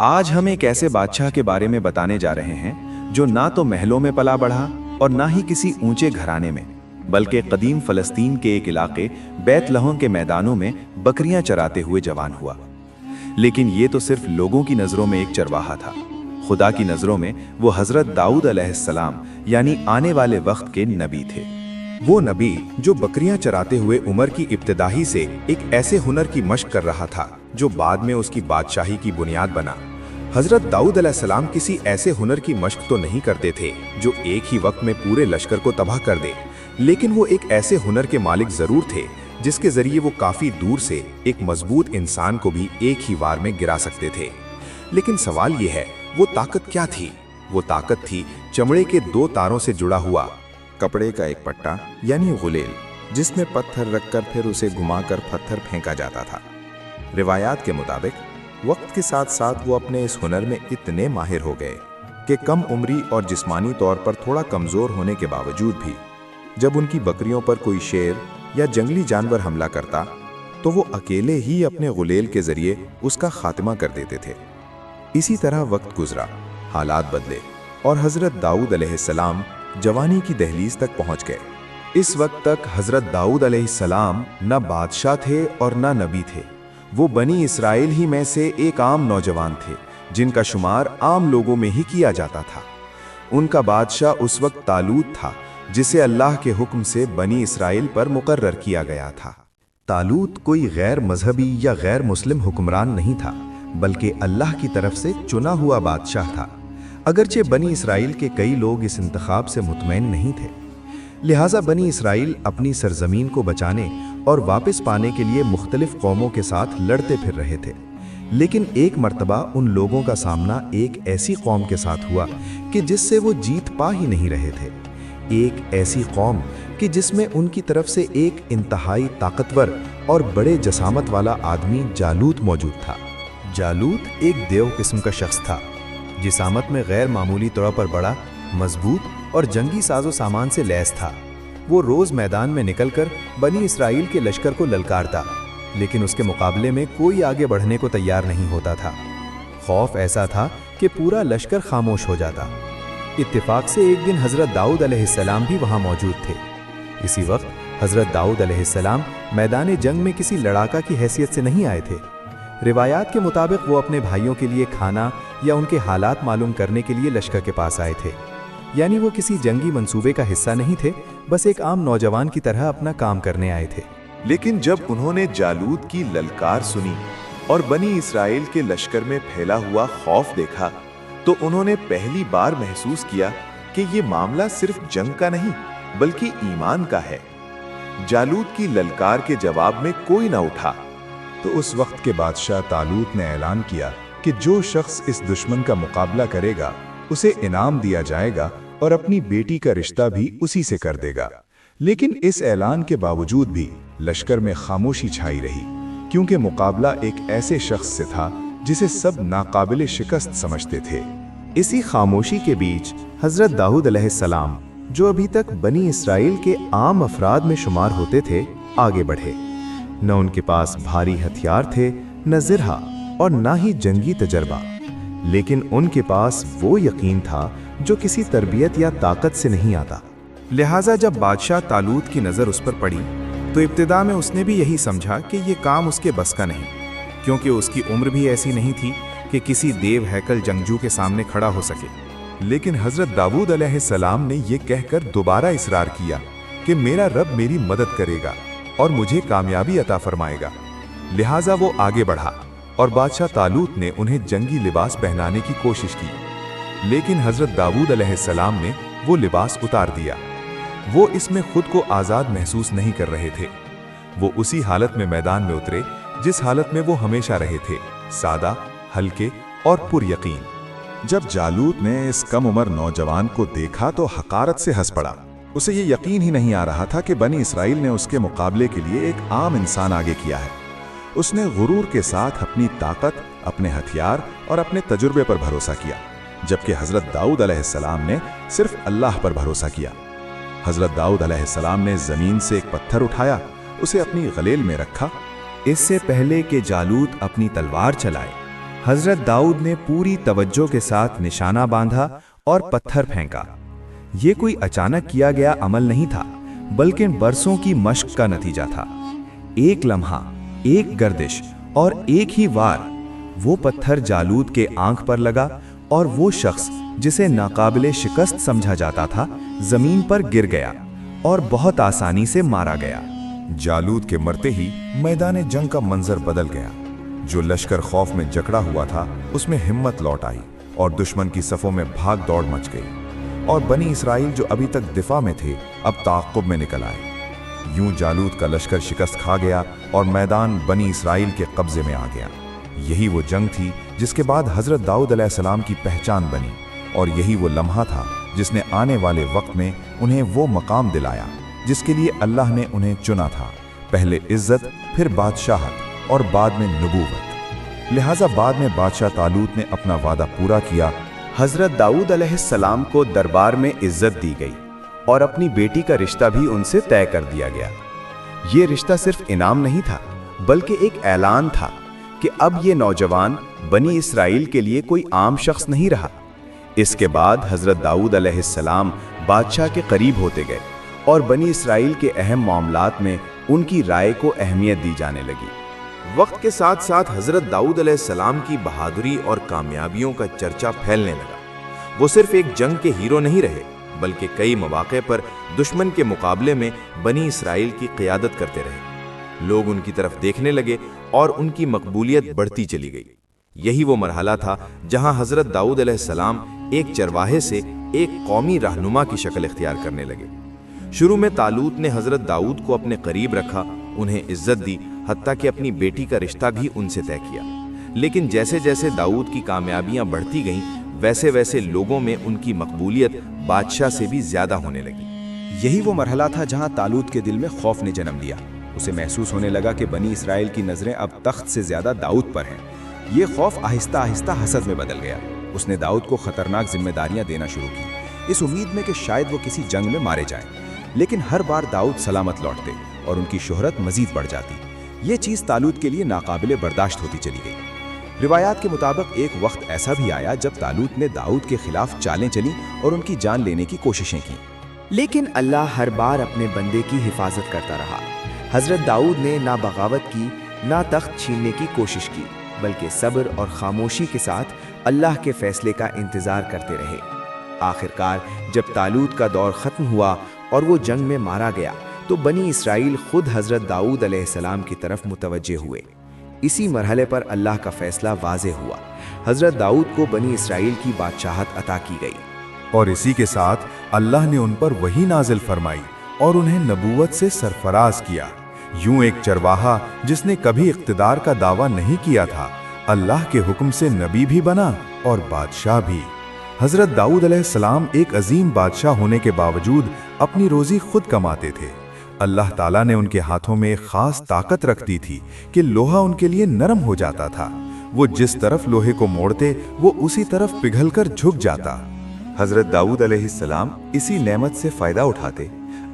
आज हम एक ऐसे बादशाह के बारे में बताने जा रहे हैं जो ना तो महलों में पला बढ़ा और ना ही किसी ऊंचे घराने में, बल्कि कदीम फलस्तीन के एक इलाके बैतलहम के मैदानों में बकरियां चराते हुए जवान हुआ। लेकिन ये तो सिर्फ लोगों की नज़रों में एक चरवाहा था। खुदा की नज़रों में वो हज़रत दाऊद अलैहिस्सलाम यानी आने वाले वक्त के नबी थे। वो नबी जो बकरियां चराते हुए उम्र की इब्तिदाई से एक ऐसे हुनर की मशक कर रहा था जो बाद में उसकी बादशाही की बुनियाद बना। हज़रत दाऊद अलैहिस्सलाम किसी ऐसे हुनर की मशक तो नहीं करते थे जो एक ही वक्त में पूरे लश्कर को तबाह कर दे, लेकिन वो एक ऐसे हुनर के मालिक ज़रूर थे जिसके ज़रिए वो काफ़ी दूर से एक मजबूत इंसान को भी एक ही वार में गिरा सकते थे। लेकिन सवाल ये है, वो ताकत क्या थी? वो ताकत थी चमड़े के दो तारों से जुड़ा हुआ कपड़े का एक पट्टा यानी गुलेल, जिसमें पत्थर रखकर फिर उसे घुमाकर पत्थर फेंका जाता था। रिवायात के मुताबिक वक्त के साथ साथ वो अपने इस हुनर में इतने माहिर हो गए कि कम उम्री और जिस्मानी तौर पर थोड़ा कमज़ोर होने के बावजूद भी जब उनकी बकरियों पर कोई शेर या जंगली जानवर हमला करता तो वो अकेले ही अपने गुलेल के ज़रिए उसका खात्मा कर देते थे। इसी तरह वक्त गुजरा, हालात बदले और हज़रत दाऊद अलैहिस्सलाम जवानी की दहलीज तक पहुंच गए। इस वक्त तक हज़रत दाऊद अलैहिस्सलाम न बादशाह थे और न नबी थे। वो बनी इसराइल ही में से एक आम नौजवान थे जिनका शुमार आम लोगों में ही किया जाता था। उनका बादशाह उस वक्त तालूत था जिसे अल्लाह के हुक्म से बनी इसराइल पर मुकर्रर किया गया था। तालूत कोई गैर मजहबी या गैर मुस्लिम हुक्मरान नहीं था, बल्कि अल्लाह की तरफ से चुना हुआ बादशाह था। अगरचे बनी इसराइल के कई लोग इस इंतखाब से मुतमईन नहीं थे, लिहाजा बनी इसराइल अपनी सरजमीन को बचाने और वापस पाने के लिए मुख्तलिफ कौमों के साथ लड़ते फिर रहे थे। लेकिन एक मर्तबा उन लोगों का सामना एक ऐसी कौम के साथ हुआ कि जिससे वो जीत पा ही नहीं रहे थे। एक ऐसी कौम कि जिसमें उनकी तरफ से एक इंतहाई ताकतवर और बड़े जसामत वाला आदमी जालूत मौजूद था। जालूत एक देव किस्म का शख्स था, जिसामत में गैर मामूली तौर पर बड़ा, मजबूत और जंगी साजो सामान से लैस था। वो रोज़ मैदान में निकलकर बनी इसराइल के लश्कर को ललकारता, लेकिन उसके मुकाबले में कोई आगे बढ़ने को तैयार नहीं होता था। खौफ ऐसा था कि पूरा लश्कर खामोश हो जाता। इत्तेफाक से एक दिन हज़रत दाऊद अलैहिस्सलाम भी वहाँ मौजूद थे। इसी वक्त हज़रत दाऊद अलैहिस्सलाम मैदान जंग में किसी लड़ाका की हैसियत से नहीं आए थे। रिवायात के मुताबिक वो अपने भाइयों के लिए खाना या उनके हालात मालूम करने के लिए लश्कर के पास आए थे। यानी वो किसी जंगी मंसूबे का हिस्सा नहीं थे, बस एक आम नौजवान की तरह अपना काम करने आए थे। लेकिन जब उन्होंने जालूत की ललकार सुनी और बनी इसराइल के लश्कर में फैला हुआ खौफ देखा तो उन्होंने पहली बार महसूस किया कि ये मामला सिर्फ जंग का नहीं बल्कि ईमान का है। जालूत की ललकार के जवाब में कोई ना उठा तो उस वक्त के बादशाह तालूत ने ऐलान किया कि जो शख्स इस दुश्मन का मुकाबला करेगा उसे इनाम दिया जाएगा और अपनी बेटी का रिश्ता भी उसी से कर देगा। लेकिन इस ऐलान के बावजूद भी लश्कर में खामोशी छाई रही, क्योंकि मुकाबला एक ऐसे शख्स से था जिसे सब नाकाबिले शिकस्त समझते थे। इसी खामोशी के बीच हज़रत दाऊद अलैहिस्सलाम, जो अभी तक बनी इसराइल के आम अफराद में शुमार होते थे, आगे बढ़े। न उनके पास भारी हथियार थे, न ज़िरहा और न ही जंगी तजर्बा, लेकिन उनके पास वो यकीन था जो किसी तरबियत या ताकत से नहीं आता। लिहाजा जब बादशाह तालूत की नज़र उस पर पड़ी तो इब्तिदा में उसने भी यही समझा कि ये काम उसके बस का नहीं, क्योंकि उसकी उम्र भी ऐसी नहीं थी कि किसी देव हैकल जंगजू के सामने खड़ा हो सके। लेकिन हज़रत दाऊद अलैहिस्सलाम ने यह कहकर दोबारा इसरार किया कि मेरा रब मेरी मदद करेगा और मुझे कामयाबी अता फरमाएगा। लिहाजा वो आगे बढ़ा और बादशाह तालूत ने उन्हें जंगी लिबास पहनाने की कोशिश की, लेकिन हज़रत दाऊद अलैहिस्सलाम ने वो लिबास उतार दिया। वो इसमें खुद को आज़ाद महसूस नहीं कर रहे थे। वो उसी हालत में मैदान में उतरे जिस हालत में वो हमेशा रहे थे, सादा, हल्के और पुर यकीन। जब जालूत ने इस कम उम्र नौजवान को देखा तो हकारत से हंस पड़ा। उसे ये यकीन ही नहीं आ रहा था कि बनी इसराइल ने उसके मुकाबले के लिए एक आम इंसान आगे किया है। उसने गुरूर के साथ अपनी ताकत, अपने हथियार और अपने तजुर्बे पर भरोसा किया, जबकि हज़रत दाऊद अलैहिस्सलाम ने सिर्फ अल्लाह पर भरोसा किया। हज़रत दाऊद अलैहिस्सलाम ने ज़मीन से एक पत्थर उठाया, उसे अपनी गलेल में रखा। इससे पहले कि जालूत अपनी तलवार चलाए, حضرت داؤد نے پوری توجہ کے ساتھ نشانہ باندھا اور پتھر پھینکا۔ یہ کوئی اچانک کیا گیا عمل نہیں تھا، بلکہ برسوں کی مشق کا نتیجہ تھا۔ ایک لمحہ، ایک گردش اور ایک ہی وار، وہ پتھر جالوت کے آنکھ پر لگا اور وہ شخص جسے ناقابل شکست سمجھا جاتا تھا زمین پر گر گیا اور بہت آسانی سے مارا گیا۔ جالوت کے مرتے ہی میدان جنگ کا منظر بدل گیا۔ جو لشکر خوف میں جکڑا ہوا تھا اس میں ہمت لوٹ آئی اور دشمن کی صفوں میں بھاگ دوڑ مچ گئی، اور بنی اسرائیل جو ابھی تک دفاع میں تھے اب تعاقب میں نکل آئے۔ یوں جالوت کا لشکر شکست کھا گیا اور میدان بنی اسرائیل کے قبضے میں آ گیا۔ یہی وہ جنگ تھی جس کے بعد حضرت داؤد علیہ السلام کی پہچان بنی، اور یہی وہ لمحہ تھا جس نے آنے والے وقت میں انہیں وہ مقام دلایا جس کے لیے اللہ نے انہیں چنا تھا، پہلے عزت، پھر بادشاہت اور بعد میں نبوت۔ لہٰذا بعد میں بادشاہ طالوت نے اپنا وعدہ پورا کیا۔ حضرت داؤد علیہ السلام کو دربار میں عزت دی گئی اور اپنی بیٹی کا رشتہ بھی ان سے طے کر دیا گیا۔ یہ رشتہ صرف انعام نہیں تھا، بلکہ ایک اعلان تھا کہ اب یہ نوجوان بنی اسرائیل کے لیے کوئی عام شخص نہیں رہا۔ اس کے بعد حضرت داؤد علیہ السلام بادشاہ کے قریب ہوتے گئے اور بنی اسرائیل کے اہم معاملات میں ان کی رائے کو اہمیت دی جانے لگی۔ وقت کے ساتھ ساتھ حضرت داؤد علیہ السلام کی بہادری اور کامیابیوں کا چرچا پھیلنے لگا۔ وہ صرف ایک جنگ کے ہیرو نہیں رہے، بلکہ کئی مواقع پر دشمن کے مقابلے میں بنی اسرائیل کی قیادت کرتے رہے۔ لوگ ان کی طرف دیکھنے لگے اور ان کی مقبولیت بڑھتی چلی گئی۔ یہی وہ مرحلہ تھا جہاں حضرت داؤد علیہ السلام ایک چرواہے سے ایک قومی رہنما کی شکل اختیار کرنے لگے۔ شروع میں طالوت نے حضرت داؤد کو اپنے قریب رکھا، انہیں عزت دی، حتیٰ کہ اپنی بیٹی کا رشتہ بھی ان سے طے کیا۔ لیکن جیسے جیسے داؤد کی کامیابیاں بڑھتی گئیں، ویسے ویسے لوگوں میں ان کی مقبولیت بادشاہ سے بھی زیادہ ہونے لگی۔ یہی وہ مرحلہ تھا جہاں طالوت کے دل میں خوف نے جنم لیا۔ اسے محسوس ہونے لگا کہ بنی اسرائیل کی نظریں اب تخت سے زیادہ داؤد پر ہیں۔ یہ خوف آہستہ آہستہ حسد میں بدل گیا۔ اس نے داؤد کو خطرناک ذمہ داریاں دینا شروع کی، اس امید میں کہ شاید وہ کسی جنگ میں مارے جائیں۔ لیکن ہر بار داؤد سلامت لوٹتے اور ان کی شہرت مزید بڑھ جاتی۔ یہ چیز طالوت کے لیے ناقابل برداشت ہوتی چلی گئی۔ روایات کے مطابق ایک وقت ایسا بھی آیا جب طالوت نے داؤد کے خلاف چالیں چلیں اور ان کی جان لینے کی کوششیں کیں، لیکن اللہ ہر بار اپنے بندے کی حفاظت کرتا رہا۔ حضرت داؤد نے نہ بغاوت کی، نہ تخت چھیننے کی کوشش کی، بلکہ صبر اور خاموشی کے ساتھ اللہ کے فیصلے کا انتظار کرتے رہے۔ آخرکار جب طالوت کا دور ختم ہوا اور وہ جنگ میں مارا گیا تو بنی اسرائیل خود حضرت داؤد علیہ السلام کی طرف متوجہ ہوئے۔ اسی مرحلے پر اللہ کا فیصلہ واضح ہوا۔ حضرت داؤد کو بنی اسرائیل کی بادشاہت عطا کی گئی، اور اسی کے ساتھ اللہ نے ان پر وحی نازل فرمائی اور انہیں نبوت سے سرفراز کیا۔ یوں ایک چرواہا جس نے کبھی اقتدار کا دعویٰ نہیں کیا تھا، اللہ کے حکم سے نبی بھی بنا اور بادشاہ بھی۔ حضرت داؤد علیہ السلام ایک عظیم بادشاہ ہونے کے باوجود اپنی روزی خود کماتے تھے۔ اللہ تعالیٰ نے ان کے ہاتھوں میں ایک خاص طاقت رکھ دی تھی کہ لوہا ان کے لیے نرم ہو جاتا تھا۔ وہ جس طرف لوہے کو موڑتے وہ اسی طرف پگھل کر جھک جاتا۔ حضرت داؤد علیہ السلام اسی نعمت سے فائدہ اٹھاتے،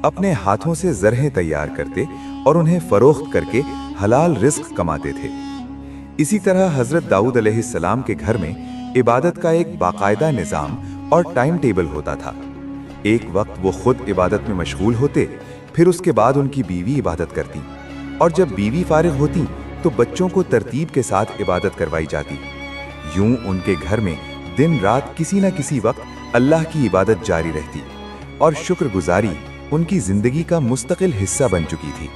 اپنے ہاتھوں سے زرہیں تیار کرتے اور انہیں فروخت کر کے حلال رزق کماتے تھے۔ اسی طرح حضرت داؤد علیہ السلام کے گھر میں عبادت کا ایک باقاعدہ نظام اور ٹائم ٹیبل ہوتا تھا۔ ایک وقت وہ خود عبادت میں مشغول ہوتے، پھر اس کے بعد ان کی بیوی عبادت کرتی، اور جب بیوی فارغ ہوتی تو بچوں کو ترتیب کے ساتھ عبادت کروائی جاتی۔ یوں ان کے گھر میں دن رات کسی نہ کسی وقت اللہ کی عبادت جاری رہتی، اور شکر گزاری ان کی زندگی کا مستقل حصہ بن چکی تھی۔